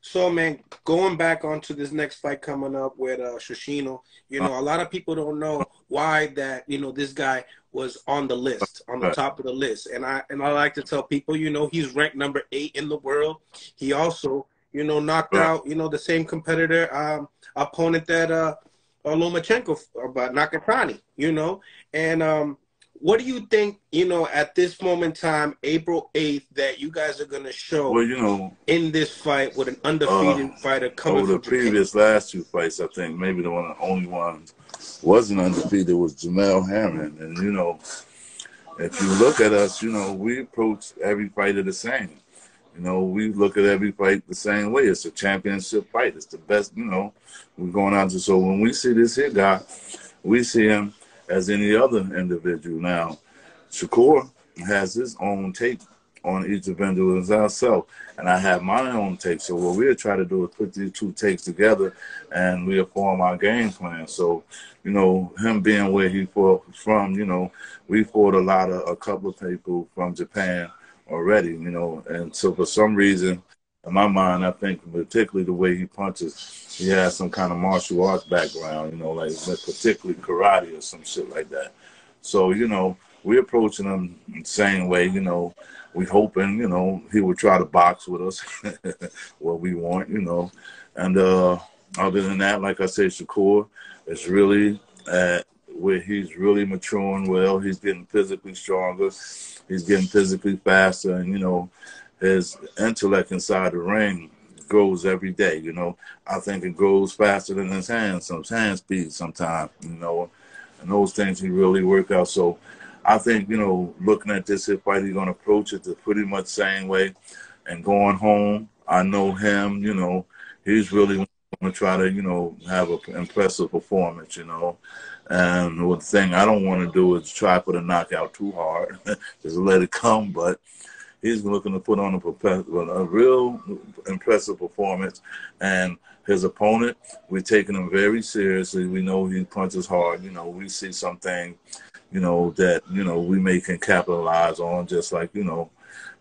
So, man, going back onto this next fight coming up with Shoshino, a lot of people don't know why that, this guy was on the list, on the Right. top of the list. And I like to tell people, he's ranked number 8 in the world. He also, knocked Right. out, the same competitor, opponent that Lomachenko, about Nakatani, And what do you think, at this moment in time, April 8th, that you guys are going to show Well, in this fight with an uh, undefeated fighter coming over the from Japan? previous last 2 fights, I think maybe the only one wasn't undefeated was Jamel Herring. And, if you look at us, we approach every fighter the same. We look at every fight the same way. It's a championship fight. It's the best, we're going out to. So when we see this here guy, we see him as any other individual. Now, Shakur has his own take on each individual as ourselves, and I have my own take. So what we'll try to do is put these two takes together, and we'll form our game plan. So, him being where he fought from, we fought a couple of people from Japan already, and so for some reason, in my mind, I think particularly the way he punches, he has some kind of martial arts background, like particularly karate or some shit like that. So, we're approaching him the same way, we hoping, he would try to box with us, what we want, And other than that, like I said, Shakur is really where he's really maturing well. He's getting physically stronger. He's getting physically faster. And, his intellect inside the ring grows every day, I think it grows faster than his hand speed sometimes, and those things he really work out. So I think, looking at this here fight, he's going to approach it the pretty much same way. And going home, I know him, he's really going to try to, have an impressive performance, And the thing I don't want to do is try for the knockout too hard, just let it come. But he's looking to put on a real impressive performance. And his opponent, we're taking him very seriously. We know he punches hard. We see something, that, we can capitalize on, just like,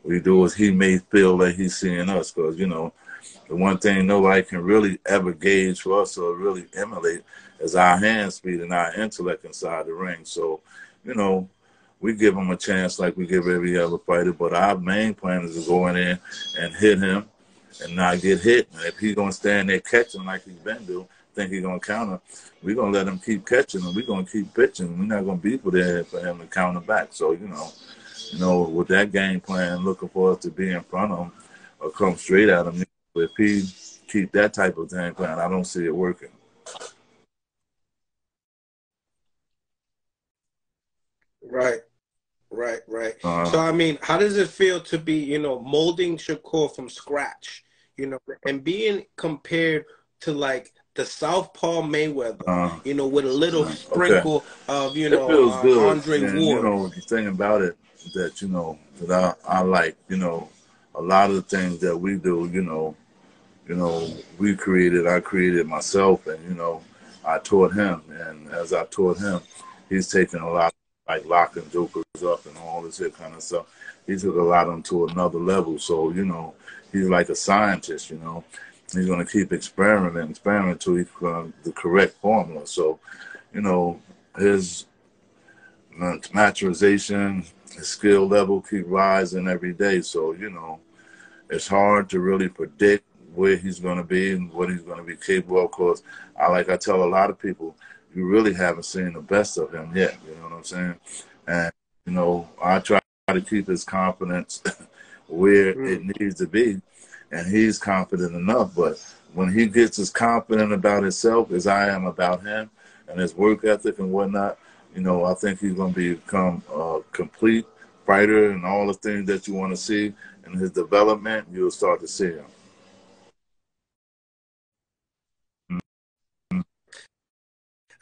we do is he may feel that he's seeing us. Because, the one thing nobody can really ever gauge for us or really emulate is our hand speed and our intellect inside the ring. So, we give him a chance like we give every other fighter. But our main plan is to go in there and hit him and not get hit. And if he's going to stand there catching like he's been doing, think he's going to counter, we're going to let him keep catching and we're going to keep pitching. We're not going to be there for him to counter back. So, with that game plan, looking for us to be in front of him or come straight at him, if he keep that type of game plan, I don't see it working. Right, right. So, I mean, how does it feel to be, molding Shakur from scratch, and being compared to like the Southpaw Mayweather, with a little sprinkle of, it feels good. Andre And, Ward. the thing about it that, that I like, a lot of the things that we do, I created myself, and, I taught him. And as I taught him, he's taken a lot, like locking jokers up and all this here kind of stuff. He took a lot of them to another level. So, he's like a scientist, He's going to keep experimenting until he finds the correct formula. So, his maturization, his skill level keep rising every day. So, it's hard to really predict where he's going to be and what he's going to be capable of. Because I tell a lot of people, you really haven't seen the best of him yet. You know what I'm saying? And, I try to keep his confidence where it needs to be. And he's confident enough. But when he gets as confident about himself as I am about him and his work ethic and whatnot, I think he's going to become a complete fighter, and all the things that you want to see in his development, you'll start to see him.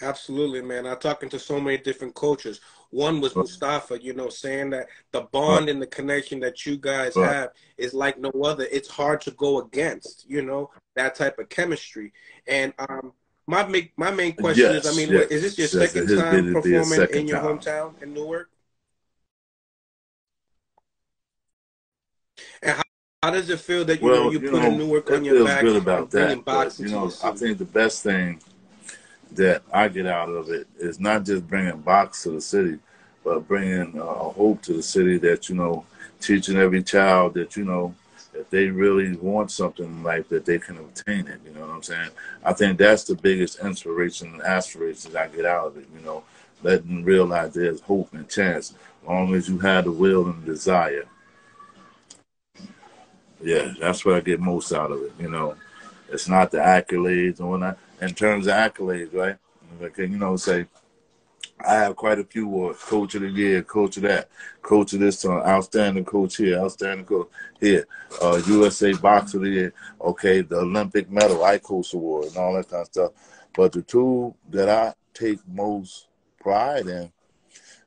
Absolutely, man. I'm talking to so many different coaches. One was Mustafa, saying that the bond and the connection that you guys have is like no other. It's hard to go against, that type of chemistry. And my main question is, is this your second time performing in your hometown in Newark? And How does it feel that, Well, you put a Newark on it your feels back good and about bringing that. But, boxing to your I city? think the best thing that I get out of it is not just bringing box to the city, but bringing hope to the city that, teaching every child that, if they really want something in life, that they can obtain it. You know what I'm saying? I think that's the biggest inspiration and aspirations I get out of it, letting them realize there's hope and chance as long as you have the will and the desire. Yeah, that's what I get most out of it. It's not the accolades and whatnot. In terms of accolades, right? Like, say, I have quite a few awards. Coach of the year, coach of that, coach of this time, outstanding coach here, outstanding coach here, USA Boxer of the Year, okay, the Olympic medal, ICOS award, and all that kind of stuff. But the two that I take most pride in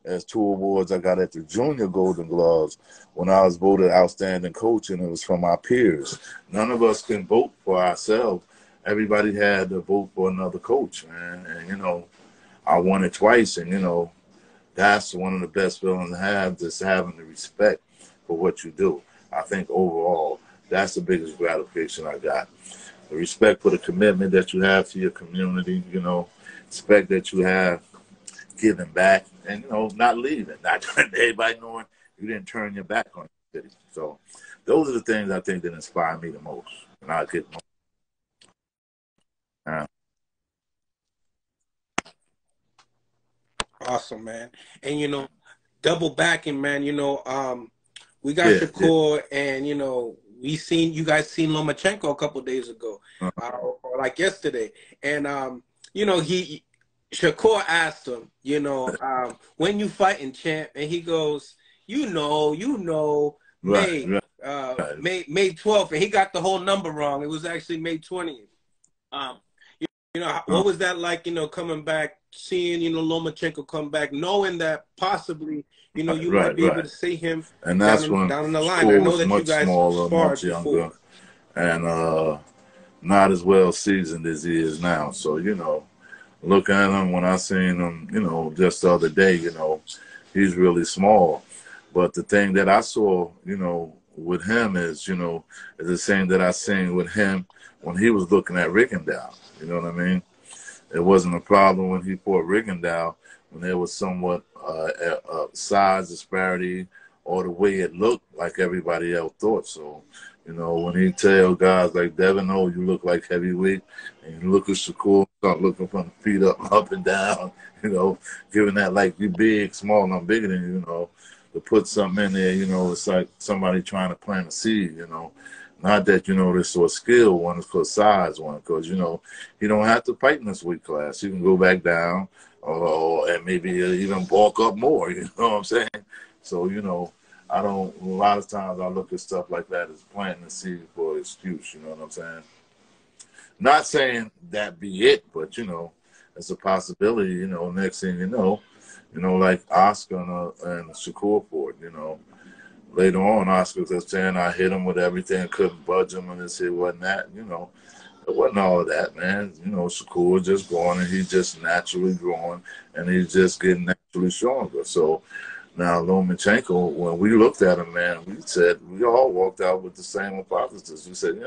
as two awards I got at the Junior Golden Gloves when I was voted outstanding coach, and it was from our peers. None of us can vote for ourselves. Everybody had to vote for another coach, man. And, I won it twice, and, that's one of the best feelings to have, just having the respect for what you do. I think overall, that's the biggest gratification I got. The respect for the commitment that you have to your community, respect that you have giving back, and not leaving, not everybody knowing you didn't turn your back on the city. So those are the things I think that inspire me the most, and I get most. Awesome, man. And double backing, man. We got Yeah, yeah. Shakur, and you guys seen Lomachenko a couple days ago, or like yesterday, and he Shakur asked him, when you fighting, champ, and he goes, Right, May, right, right. May 12th, and he got the whole number wrong. It was actually May 20th. Um, what was that like, coming back, seeing, Lomachenko come back, knowing that possibly, you might Right, be able right. to see him And that's when down in the line. I Shakur know was that you much guys smaller, much sparred younger, before. and not as well seasoned as he is now. So, look at him when I seen him, just the other day, he's really small. But the thing that I saw, with him is the same that I seen with him when he was looking at Rickendow. You know what I mean? It wasn't a problem when he fought Rickendow, when there was somewhat size disparity or the way it looked like everybody else thought. So, when he tell guys like Devin, oh, you look like heavyweight, and you look at Shakur, start looking from the feet up and down, giving that like you big, small, and I'm bigger than you, to put something in there, it's like somebody trying to plant a seed, Not that, this sort of skill one, it's for size one, because, he don't have to fight in this weight class. He can go back down and maybe even bulk up more, you know what I'm saying? So, I don't, a lot of times I look at stuff like that as planting a seed for an excuse, you know what I'm saying? Not saying that be it, but, it's a possibility, next thing like Oscar and Shakur Ford, later on, Oscar was saying I hit him with everything, couldn't budge him, and this, it wasn't that, It wasn't all of that, man. Shakur was just growing, and he's just naturally growing, and he's just getting naturally stronger. So now Lomachenko, when we looked at him, man, we all walked out with the same hypothesis. We said,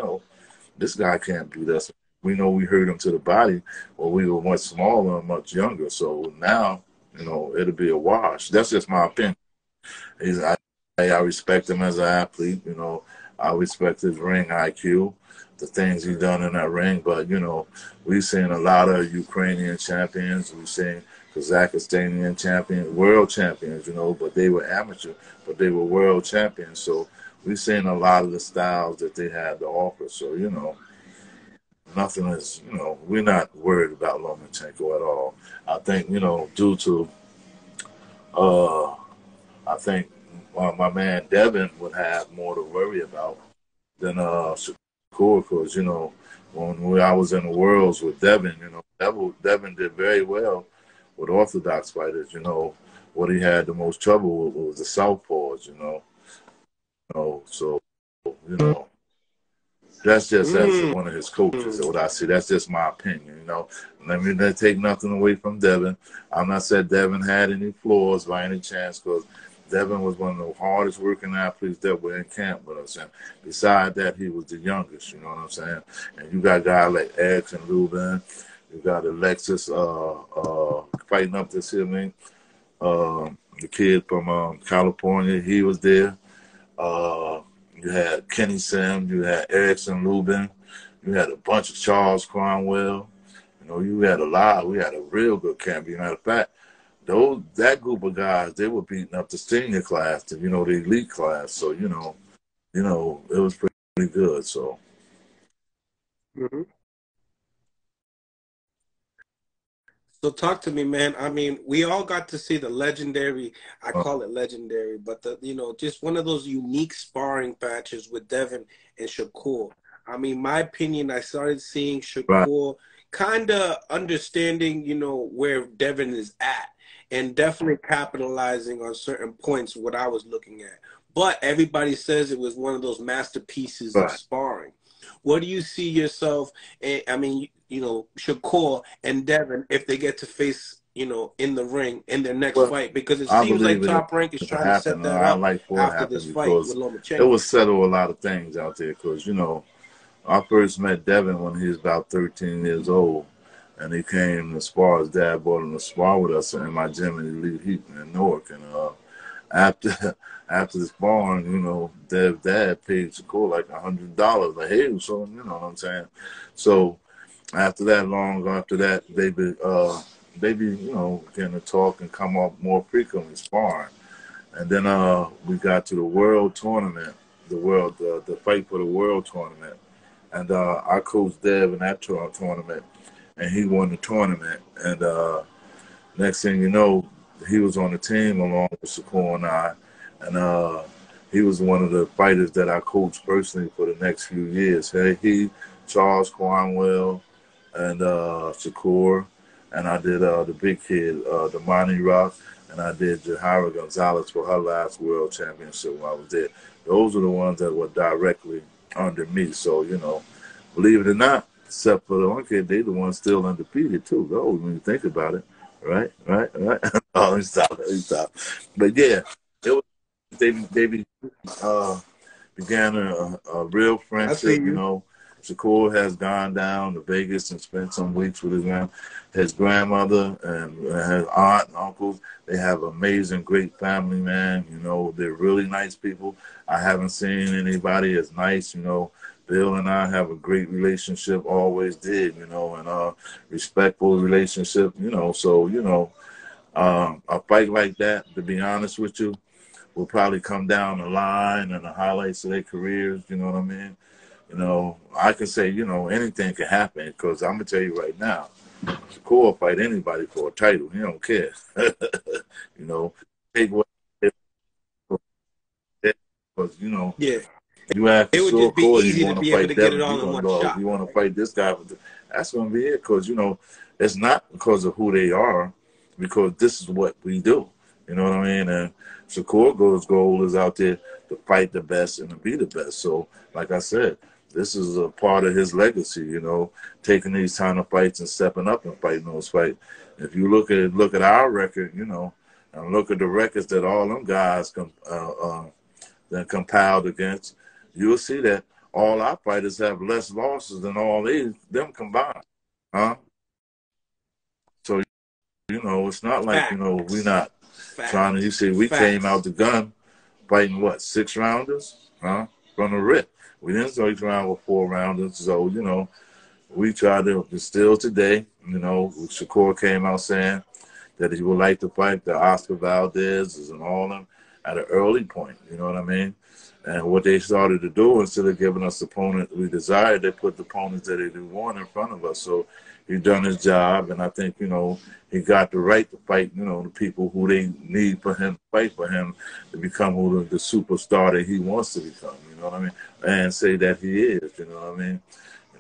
this guy can't beat us. We know we hurt him to the body, but we were much smaller and much younger. So now, it'll be a wash. That's just my opinion. I respect him as an athlete. I respect his ring IQ, the things he's done in that ring. But, we've seen a lot of Ukrainian champions. We've seen Kazakhstanian champions, world champions, but they were amateur, but they were world champions. So we've seen a lot of the styles that they had to offer. So, nothing is, we're not worried about Lomachenko at all. I think, due to, I think my man Devin would have more to worry about than Shakur, because, when I was in the Worlds with Devin, Devin did very well with Orthodox fighters. What he had the most trouble with was the southpaws, So, that's just as one of his coaches, what I see. That's just my opinion, Let me not take nothing away from Devin. I'm not saying Devin had any flaws by any chance, because Devin was one of the hardest working athletes that were in camp with us. And beside that, he was the youngest, you know what I'm saying? And you got guys like X and Ruben. You got Alexis fighting up this evening. The kid from California, he was there. You had Kenny Sim. You had Erickson Lubin. You had a bunch of Charles Cromwell. You know, you had a lot. We had a real good camp. As a matter of fact, that group of guys, they were beating up the senior class, the elite class. So, it was pretty good. So. Mm-hmm. So talk to me, man. I mean, we all got to see the legendary, I call it legendary, but just one of those unique sparring matches with Devin and Shakur. I mean, my opinion, I started seeing Shakur kind of understanding, where Devin is at and definitely capitalizing on certain points, what I was looking at. But everybody says it was one of those masterpieces of sparring. What do you see yourself, I mean, Shakur and Devin, if they get to face, in the ring in their next fight? Because it seems like Top Rank is trying to set that up after this fight with Lomachenko. It will settle a lot of things out there because, I first met Devin when he was about 13 years old. And he came to spar. His dad brought him to spar with us in my gym in Elite Heat in Newark. And after the sparring, Dev's dad paid Shakur like $100. Like, hey, so you know what I'm saying? So after that, they be getting to talk and come up more frequently sparring. And then we got to the world tournament, the fight for the world tournament. And I coached Dev in that tournament. And he won the tournament. And next thing you know, he was on the team along with Shakur and I. And he was one of the fighters that I coached personally for the next few years. He, Charles Cornwell, and Shakur. And I did the big kid, the Monty Rock. And I did Jahira Gonzalez for her last world championship when I was there. Those are the ones that were directly under me. So, believe it or not, except for the one kid, they the ones still undefeated too. Oh, when you think about it, right. Oh, let me stop. But yeah, it was, they began a real friendship. Shakur has gone down to Vegas and spent some weeks with his grandmother and his aunt and uncles. They have amazing, great family, man. They're really nice people. I haven't seen anybody as nice. Bill and I have a great relationship, always did, and respectful relationship, So, a fight like that, to be honest with you, will probably come down the line and the highlights of their careers, you know what I mean? I can say, anything can happen because I'm going to tell you right now, Shakur will fight anybody for a title. He don't care. Take what because, yeah. You have it would just be easy to be able to get it all in one shot. If you want to fight this guy, that's going to be it. Because, it's not because of who they are, because this is what we do. You know what I mean? And Shakur's goal is out there to fight the best and to be the best. So, like I said, this is a part of his legacy, taking these kind of fights and stepping up and fighting those fights. If you look at our record, and look at the records that all them guys compiled against, you'll see that all our fighters have less losses than all them combined. Huh? So, it's not like, we're not trying to, you see, we came out the gun fighting, 6-rounders? Huh? From the rip. We didn't start around with 4-rounders. So, we tried to still today, Shakur came out saying that he would like to fight the Oscar Valdez's and all of them at an early point. You know what I mean? And what they started to do, instead of giving us the opponent we desired, they put the opponents that they didn't want in front of us. So he's done his job, and I think, he got the right to fight, the people who they need for him to fight for him to become the superstar that he wants to become, you know what I mean? And say that he is, you know what I mean?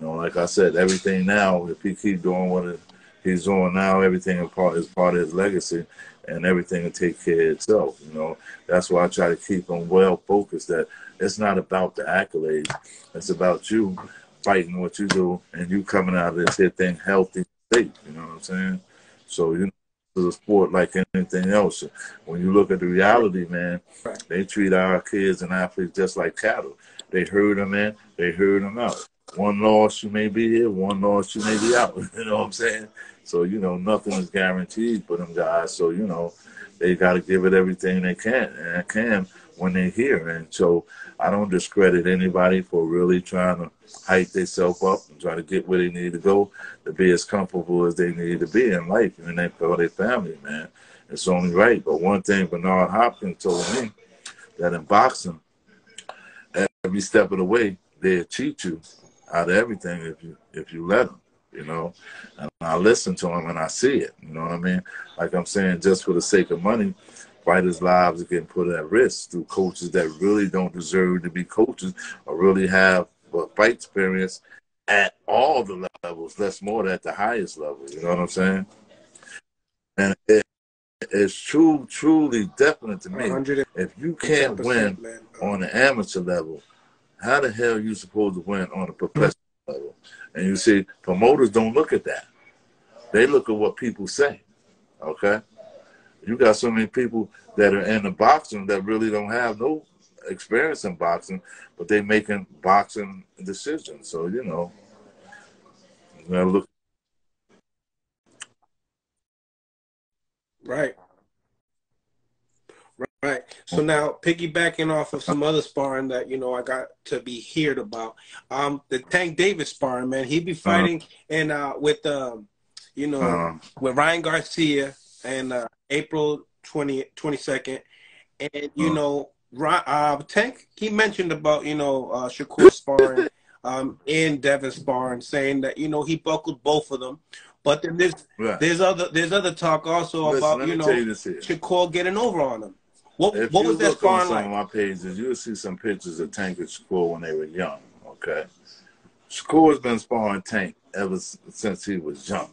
Like I said, everything now, if he keep doing what he's doing now, everything is part of his legacy. And everything will take care of itself, That's why I try to keep them well focused that it's not about the accolades. It's about you fighting what you do and you coming out of this thing healthy, safe, you know what I'm saying? So, a sport like anything else. When you look at the reality, man, Right. they treat our kids and athletes just like cattle. They herd them in, they herd them out. One loss, you may be here. One loss, you may be out. You know what I'm saying? So, nothing is guaranteed for them guys. So, they got to give it everything they can when they're here. And so I don't discredit anybody for really trying to hype themselves up and try to get where they need to go to be as comfortable as they need to be in life and for their family, man. It's only right. But one thing Bernard Hopkins told me, that in boxing, every step of the way, they'll cheat you out of everything if you let them, And I listen to them and I see it, you know what I mean? Like I'm saying, just for the sake of money, fighters' lives are getting put at risk through coaches that really don't deserve to be coaches or really have fight experience at all the levels, less more at the highest level, you know what I'm saying? And it's truly definite to me. If you can't win on the amateur level, how the hell are you supposed to win on a professional level? And you see, promoters don't look at that. They look at what people say, okay? You got so many people that are in the boxing that really don't have no experience in boxing, but they making boxing decisions. So, you gotta look. Right. Right. So now, piggybacking off of some other sparring that I got to be heard about, the Tank Davis sparring, man, he be fighting and with with Ryan Garcia and April 22nd, and Tank, he mentioned about Shakur sparring, and Devin sparring, saying that he buckled both of them. But then there's other talk also about Shakur getting over on him. What was that sparring like? If you look on some of my pages, you'll see some pictures of Tank and Shakur when they were young, okay? Shakur's been sparring Tank ever since he was young.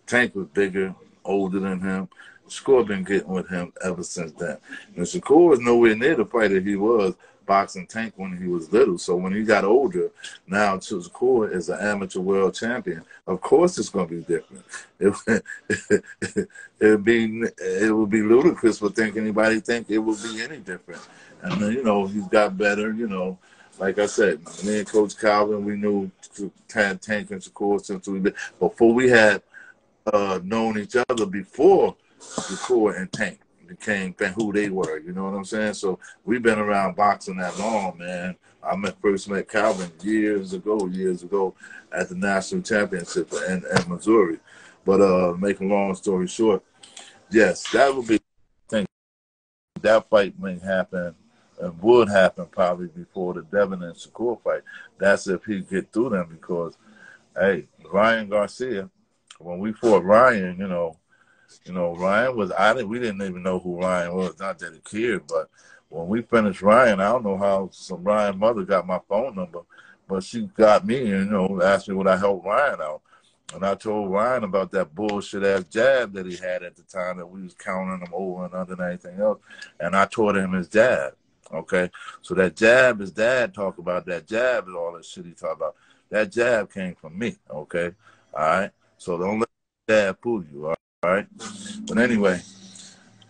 Tank was bigger, older than him. Shakur been getting with him ever since then. And Shakur is nowhere near the fighter he was boxing Tank when he was little. So when he got older, now Shakur is an amateur world champion. Of course it's going to be different. It would be ludicrous for anybody think it would be any different. And, he's got better, like I said, me and Coach Calvin, we knew Tank and Shakur since before we had known each other before Shakur and Tank became who they were, you know what I'm saying? So we've been around boxing that long, man. I first met Calvin years ago at the national championship in Missouri. But make a long story short, yes, that would be, I think that fight may happen and would happen probably before the Devin and Shakur fight. That's if he get through them because, hey, Ryan Garcia, when we fought Ryan, Ryan was, we didn't even know who Ryan was, not that he cared, but when we finished Ryan, I don't know how some Ryan mother got my phone number, but she got me and, asked me would I help Ryan out. And I told Ryan about that bullshit-ass jab that he had at the time that we was counting him over and under and everything else. And I taught him his jab, okay? So that jab, his dad talked about, that jab is all that shit he talked about. That jab came from me, okay? All right? So don't let that jab fool you, all right? But anyway,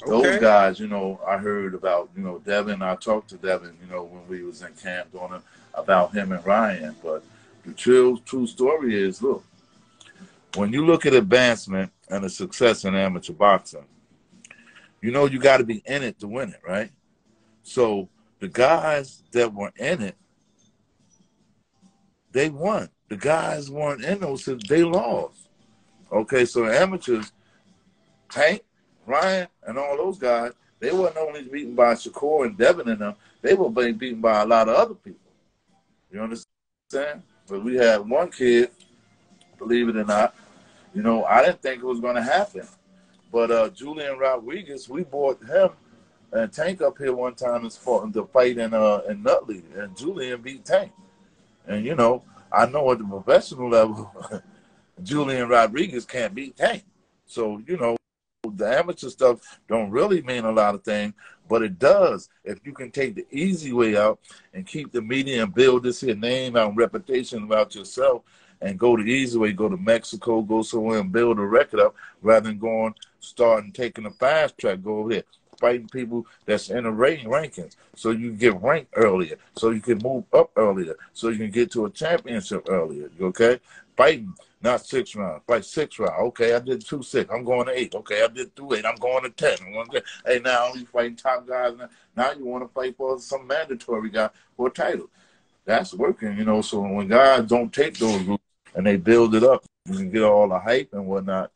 those guys, I heard about, Devin. I talked to Devin, when we was in camp doing it, about him and Ryan. But the true story is, look, when you look at advancement and the success in amateur boxing, you got to be in it to win it, right? So the guys that were in it, they won. The guys weren't in those, they lost. Okay, so amateurs, Tank, Ryan, and all those guys, they weren't only beaten by Shakur and Devin and them, they were being beaten by a lot of other people. You understand? But we had one kid, believe it or not, I didn't think it was going to happen. But Julian Rodriguez, we brought him and Tank up here one time to fight in Nutley, and Julian beat Tank. And, I know at the professional level, Julian Rodriguez can't beat Tank. So, the amateur stuff don't really mean a lot of things, but it does if you can take the easy way out and keep the media and build this here name out and reputation about yourself and go the easy way, go to Mexico, go somewhere and build a record up rather than going starting taking the fast track, go over there, fighting people that's in the rankings, so you get ranked earlier, so you can move up earlier, so you can get to a championship earlier. Okay, fighting not 6 rounds, fight 6 rounds. Okay, I did 2-6. I'm going to 8. Okay, I did 2-8. I'm going to 10. Hey, now you fighting top guys. Now you want to fight for some mandatory guy for a title. That's working, you know. So when guys don't take those routes and they build it up, you can get all the hype and whatnot.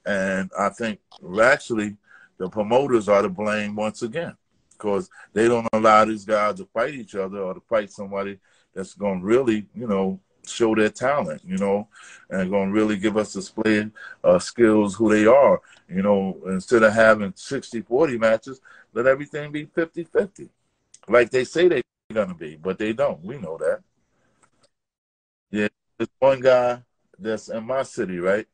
And I think actually the promoters are to blame once again, because they don't allow these guys to fight each other or to fight somebody that's going to really, you know, show their talent, you know, and going to really give us display skills, who they are, you know. Instead of having 60-40 matches, let everything be 50-50, like they say they're going to be, but they don't. We know that. Yeah, there's one guy that's in my city, right?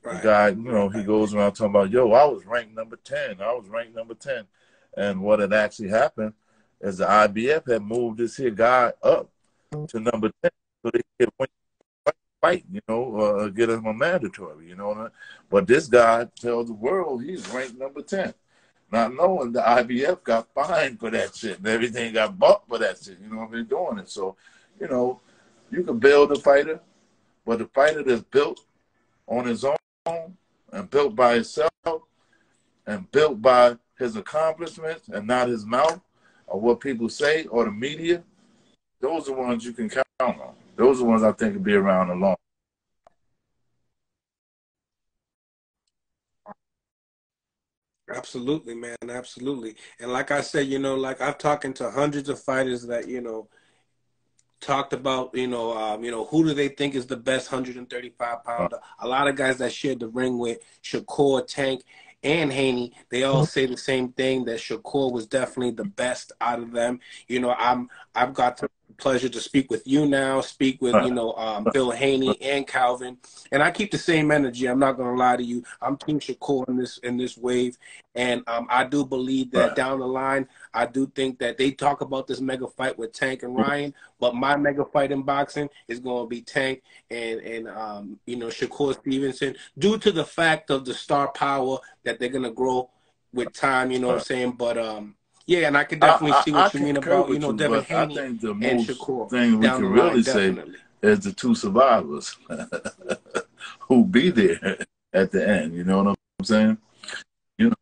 The guy, you know, he goes around talking about, yo, I was ranked number 10. I was ranked number 10. And what had actually happened is the IBF had moved this here guy up to number 10 so they could win fight, you know, get him a mandatory, you know. But this guy tells the world he's ranked number 10, not knowing the IBF got fined for that shit and everything got bought for that shit, you know, they're doing it. So, you know, you can build a fighter, but the fighter that's built on his own and built by himself and built by his accomplishments and not his mouth or what people say or the media, those are the ones you can count on. Those are the ones I think will be around a long. Absolutely, man. Absolutely. And like I said, you know, like I've talking to hundreds of fighters that, you know, talked about, you know, who do they think is the best 135 pounder? A lot of guys that shared the ring with Shakur, Tank, and Haney, they all say the same thing, that Shakur was definitely the best out of them. You know, I've got the pleasure to speak with you now, speak with, you know, Bill Haney and Calvin, and I keep the same energy. I'm not gonna lie to you. I'm Team Shakur in this wave, and I do believe that down the line, I do think that they talk about this mega fight with Tank and Ryan, but my mega fight in boxing is going to be Tank and you know, Shakur Stevenson, due to the fact of the star power that they're going to grow with time, you know what I'm saying? But yeah, and I can definitely see what you mean about, you know, Devin Haney and Shakur thing we down can the line, really say is the two survivors who be there at the end. You know what I'm saying? You know,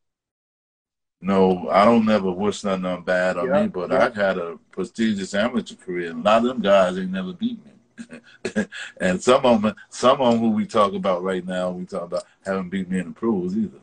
no, I don't never wish nothing bad on me, but I've had a prestigious amateur career. A lot of them guys ain't never beat me. And some of them who we talk about right now, we talk about haven't beat me in the pros either.